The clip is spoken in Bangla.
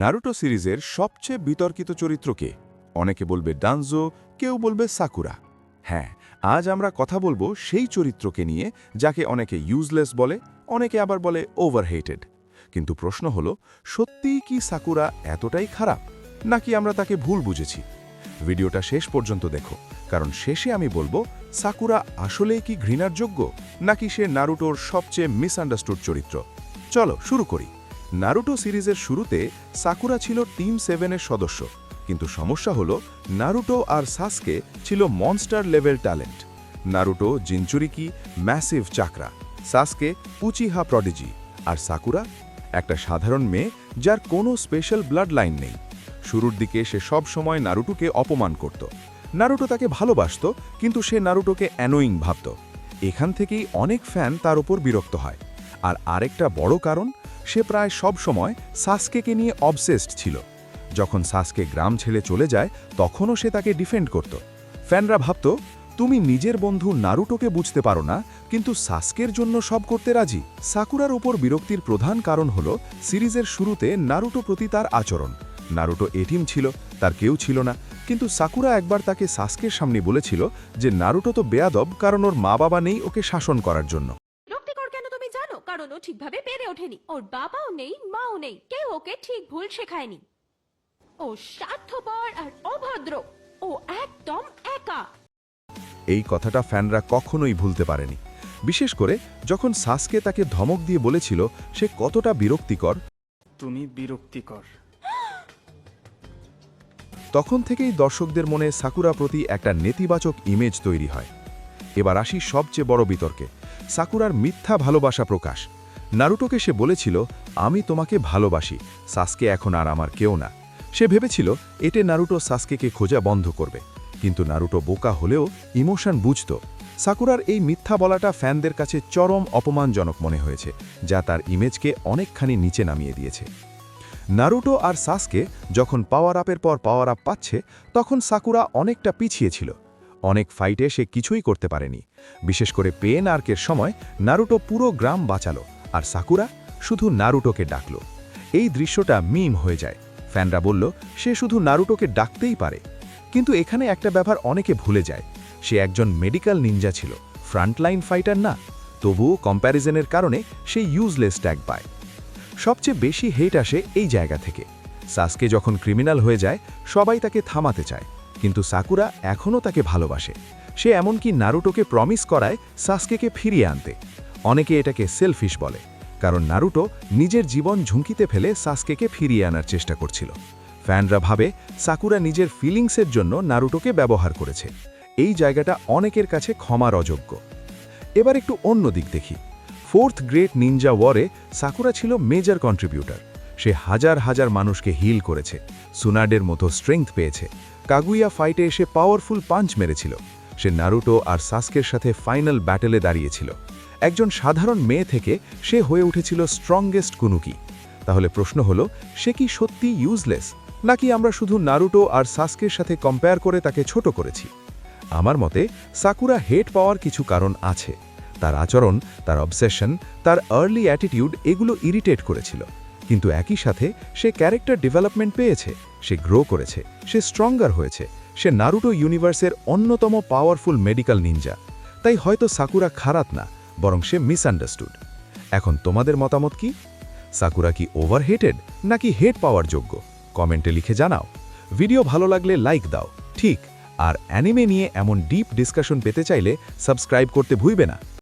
নারুটো সিরিজের সবচেয়ে বিতর্কিত চরিত্র কে? অনেকে বলবে ডানজো, কেউ বলবে সাকুরা। হ্যাঁ, আজ আমরা কথা বলবো সেই চরিত্রকে নিয়ে যাকে অনেকে ইউজলেস বলে, অনেকে আবার বলে ওভারহেটেড। কিন্তু প্রশ্ন হলো, সত্যিই কি সাকুরা এতটাই খারাপ, নাকি আমরা তাকে ভুল বুঝেছি? ভিডিওটা শেষ পর্যন্ত দেখো, কারণ শেষে আমি বলবো সাকুরা আসলেই কি ঘৃণার যোগ্য, নাকি সে নারুটোর সবচেয়ে মিসআন্ডারস্টুড চরিত্র। চলো শুরু করি। নারুটো সিরিজের শুরুতে সাকুরা ছিল টিম 7-এর সদস্য, কিন্তু সমস্যা হলো নারুটো আর সাসকে ছিল monster level talent. Naruto jinchuriki, massive chakra, Sasuke Uchiha prodigy, আর সাকুরা একটা সাধারণ মেয়ে যার কোনো স্পেশাল ব্লাড লাইন নেই। শুরুর দিকে সে সব সময় নারুটোকে অপমান করত। নারুটো তাকে ভালোবাসত, কিন্তু সে নারুটোকে অ্যানোয়িং ভাবত। এখান থেকেই অনেক ফ্যান তার উপর বিরক্ত হয়। আর আরেকটা বড় কারণ, সে প্রায় সব সময় সাসকেকে নিয়ে অবসেসড ছিল। যখন সাসকে গ্রাম ছেড়ে চলে যায়, তখনও সে তাকে ডিফেন্ড করত। ফ্যানরা ভাবত, তুমি নিজের বন্ধু নারুটোকে বুঝতে পারো না, কিন্তু সাসকের জন্য সব করতে রাজি। সাকুরার উপর বিরক্তির প্রধান কারণ হল সিরিজের শুরুতে নারুটো প্রতি তার আচরণ। নারুটো এটিম ছিল, তার কেউ ছিল না, কিন্তু সাকুরা একবার তাকে সাসকের সামনে বলেছিল যে নারুটো তো বেয়াদব, কারণ ওর মা বাবা নেই ওকে শাসন করার জন্য। বিরক্তিকর কেন তুমি জানো? কারণ ও ঠিকভাবে বেড়ে ওঠেনি, ওর বাবাও নেই, মাও নেই, কেউ ওকে ঠিক ভুল শেখায়নি। ও স্বার্থপর আর অভদ্র, ও একদম একা। এই কথাটা ফ্যানরা কখনোই ভুলতে পারেনি, বিশেষ করে যখন সাসকে তাকে ধমক দিয়ে বলেছিল সে কতটা বিরক্তিকর। তুমি বিরক্তিকর। তখন থেকেই দর্শকদের মনে সাকুরা প্রতি একটা নেতিবাচক ইমেজ তৈরি হয়। এবার আসি সবচেয়ে বড় বিতর্কে, সাকুরার মিথ্যা ভালোবাসা প্রকাশ। নারুটোকে সে বলেছিল, আমি তোমাকে ভালোবাসি, সাসকে এখন আর আমার কেউ না। সে ভেবেছিল এতে নারুটো সাসকেকে খোঁজা বন্ধ করবে, কিন্তু নারুটো বোকা হলেও ইমোশন বুঝত। সাকুরার এই মিথ্যা বলাটা ফ্যানদের কাছে চরম অপমানজনক মনে হয়েছে, যা তার ইমেজকে অনেকখানি নিচে নামিয়ে দিয়েছে। নারুটো আর সাসকে যখন পাওয়ার আপের পর পাওয়ার আপ পাচ্ছে, তখন সাকুরা অনেকটা পিছিয়ে ছিল। অনেক ফাইটে সে কিছুই করতে পারেনি। বিশেষ করে পেন আর্কের সময় নারুটো পুরো গ্রাম বাঁচালো, আর সাকুরা শুধু নারুটোকে ডাকল। এই দৃশ্যটা মিম হয়ে যায়। ফ্যানরা বলল সে শুধু নারুটোকে ডাকতেই পারে। কিন্তু এখানে একটা ব্যাপার অনেকে ভুলে যায়, সে একজন মেডিকেল নিনজা ছিল, ফ্রন্টলাইন ফাইটার না। তবুও কম্প্যারিজনের কারণে সে ইউজলেস ট্যাগ পায়। সবচেয়ে বেশি হেট আসে এই জায়গা থেকে। সাসকে যখন ক্রিমিনাল হয়ে যায়, সবাই তাকে থামাতে চায়, কিন্তু সাকুরা এখনও তাকে ভালোবাসে। সে এমনকি নারুটোকে প্রমিস করায় সাসকেকে ফিরিয়ে আনতে। অনেকে এটাকে সেলফিশ বলে, কারণ নারুটো নিজের জীবন ঝুঁকিতে ফেলে সাসকেকে ফিরিয়ে আনার চেষ্টা করছিল। ফ্যানরা ভাবে সাকুরা নিজের ফিলিংসের জন্য নারুটোকে ব্যবহার করেছে। এই জায়গাটা অনেকের কাছে ক্ষমার অযোগ্য। এবার একটু অন্য দিক দেখি। ফোর্থ গ্রেট নিনজা ওয়ারে সাকুরা ছিল মেজর কন্ট্রিবিউটার। সে হাজার হাজার মানুষকে হিল করেছে, সুনাডের মতো স্ট্রেংথ পেয়েছে, কাগুইয়া ফাইটে এসে পাওয়ারফুল পাঞ্চ মেরেছিল। সে নারুটো আর সাসকের সাথে ফাইনাল ব্যাটেলে দাঁড়িয়েছিল। একজন সাধারণ মেয়ে থেকে সে হয়ে উঠেছিল স্ট্রংগেস্ট কুনুকি। তাহলে প্রশ্ন হলো, সে কি সত্যি ইউজলেস, নাকি আমরা শুধু নারুটো আর সাসকের সাথে কম্পেয়ার করে তাকে ছোট করেছি? আমার মতে সাকুরা হেট পাওয়ার কিছু কারণ আছে। তার আচরণ, তার অবসেশন, তার আর্লি অ্যাটিটিউড এগুলো ইরিটেট করেছিল। কিন্তু একই সাথে সে ক্যারেক্টার ডেভেলপমেন্ট পেয়েছে, সে গ্রো করেছে, সে স্ট্রঙ্গার হয়েছে, সে নারুটো ইউনিভার্সের অন্যতম পাওয়ারফুল মেডিকেল নিনজা। তাই হয়তো সাকুরা খারাপ না, বরং সে মিসআন্ডারস্টুড। এখন তোমাদের মতামত কি? সাকুরা কি ওভারহেটেড, নাকি হেট পাওয়ার যোগ্য? কমেন্টে লিখে জানাও। ভিডিও ভালো লাগলে লাইক দাও, ঠিক। আর অ্যানিমে নিয়ে এমন ডিপ ডিসকাশন পেতে চাইলে সাবস্ক্রাইব করতে ভুলবে না।